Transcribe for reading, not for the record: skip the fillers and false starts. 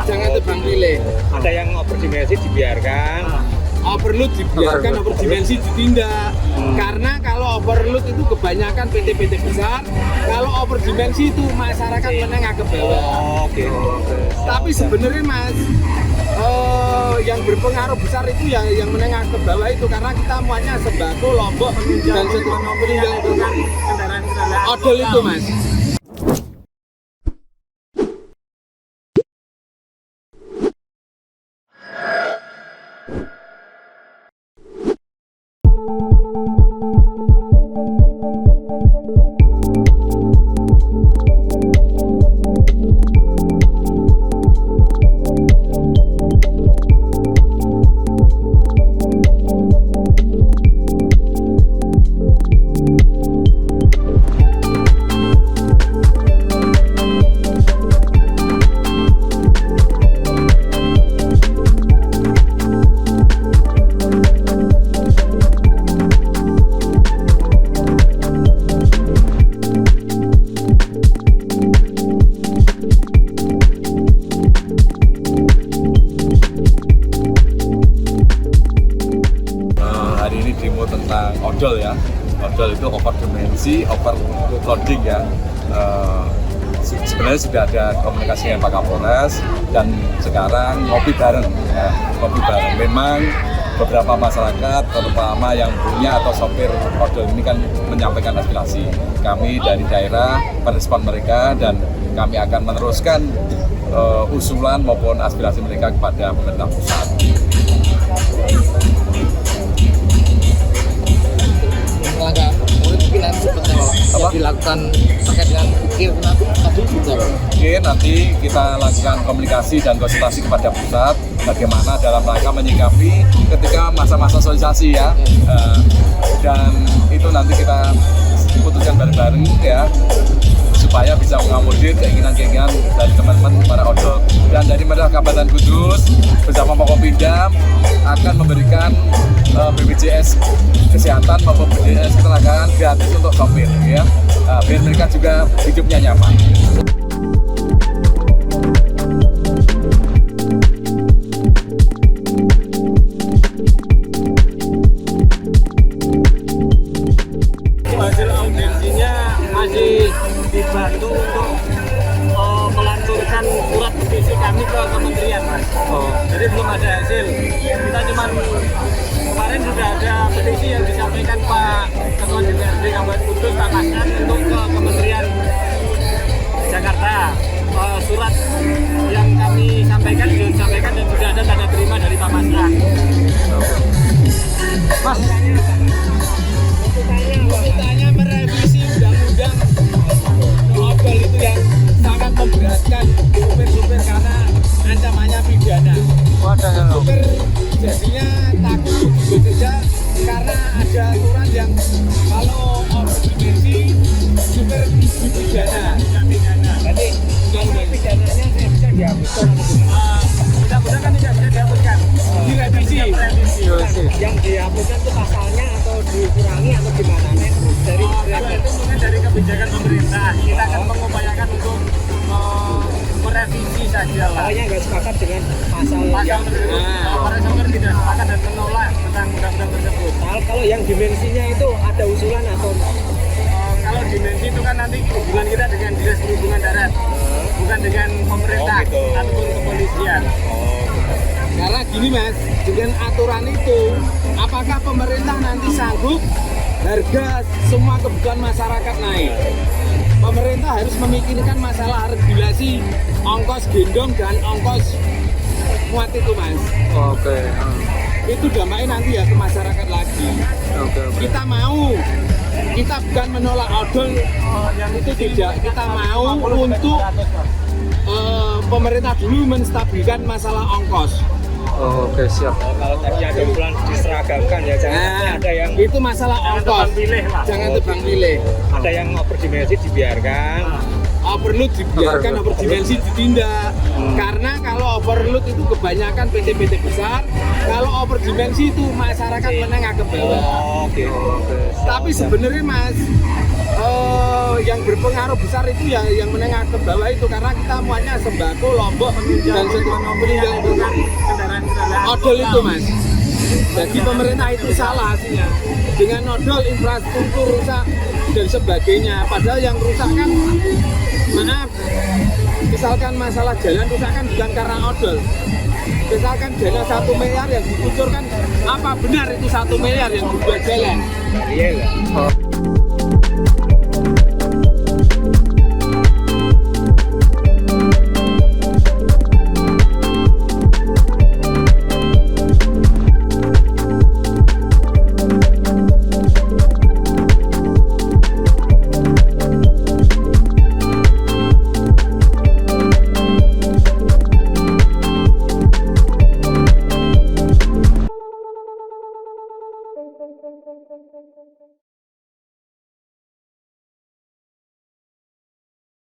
Jangan tebang pilih. Ada yang overdimensi dibiarkan. Overload dibiarkan, overdimensi ditindak. Karena kalau overload itu kebanyakan PT-PT besar, kalau overdimensi itu masyarakat menengah ke bawah. Oke. Tapi sebenarnya Mas, yang berpengaruh besar itu yang menengah ke bawah itu, karena kita muatnya sembako, lombok, dan penunjang kendaraan odol itu Mas. Tentang odol ya, odol itu overdimensi, overloading ya. Sebenarnya sudah ada komunikasi dengan Pak Kapolres dan sekarang ngopi bareng ya, ngopi bareng. Memang beberapa masyarakat terutama yang punya atau sopir odol ini kan menyampaikan aspirasi. Kami dari daerah merespon mereka dan kami akan meneruskan usulan maupun aspirasi mereka kepada pemerintah pusat. Langkah mungkin nanti seperti apa dilakukan terkait dengan ukir nanti juga. Oke, nanti kita lakukan komunikasi dan konsultasi kepada pusat bagaimana dalam rangka menyikapi ketika masa-masa sosialisasi ya. Dan itu nanti kita putuskan bareng-bareng ya, supaya bisa mengakomodir keinginan-keinginan dari teman-teman para odol. Dan dari Pemerintah Kabupaten Kudus bersama Forkopimda akan memberikan BPJS Kesehatan maupun BPJS Ketenagaan gratis untuk sopir ya, biar mereka juga hidupnya nyaman. Hasil audiensinya masih dibantu untuk melanturkan surat petisi kami ke kementerian Mas. Jadi belum ada hasil. Kita cuman kemarin sudah ada petisi yang disampaikan Pak Ketua DPRD Kabupaten Kudus Pak Maskan untuk ke Kementerian Jakarta. Surat yang kami sampaikan sudah disampaikan dan sudah ada tanda terima dari Pak Maskan. Mas, Kita merevisi undang-undang odol itu yang sangat memberatkan supir-supir karena ancamannya pidana. Supir jadinya takut bekerja karena ada aturan yang kalau overdimensi supir dipidana. Jadi undang-undang pidananya bisa dihapuskan. mudah-mudahan kan tidak bisa dihapuskan. Direvisi. Yang dihapuskan itu pasalnya atau dikurangi atau gimana? Itu mungkin dari kebijakan pemerintah. Kita akan mengupayakan untuk merevisi saja lah. Pokoknya nggak sepakat dengan pasal yang para sopir tidak sepakat dan menolak tentang undang-undang tersebut. kalau yang dimensinya itu ada usulan atau Kalau dimensi itu kan nanti hubungan kita dengan Dinas Perhubungan Darat, bukan dengan pemerintah ataupun kepolisian. Karena gini Mas, dengan aturan itu, apakah pemerintah nanti sanggup harga semua kebutuhan masyarakat naik? Pemerintah harus memikirkan masalah regulasi ongkos gendong dan ongkos muat itu Mas. Oke. Itu dampaknya nanti ya ke masyarakat lagi. Kita mau, kita bukan menolak odol yang itu tidak, kita mau untuk pemerintah dulu menstabilkan masalah ongkos. Oke, siap. Kalau tadi ada usulan diseragamkan ya, jangan ada yang itu masalah ongkos. pilih lah. Jangan tebang pilih. Ada yang overdimensi dibiarkan. Overload dibiarkan, overdimensi ditindak. Karena kalau overload itu kebanyakan PT-PT besar, kalau overdimensi itu masyarakat menengah ke bawah. Oke. Tapi sebenarnya Mas, yang berpengaruh besar itu yang menengah ke bawah itu karena kita muatnya sembako, lombok, dan penunjang kendaraan odol itu Mas. Jadi pemerintah itu salah hasilnya dengan nodol infrastruktur rusak dan sebagainya. Padahal yang rusak kan, maaf, misalkan masalah jalan rusak kan bukan karena odol. Misalkan dana 1 miliar yang dikucurkan, apa benar itu 1 miliar yang dibuat jalan? Iya.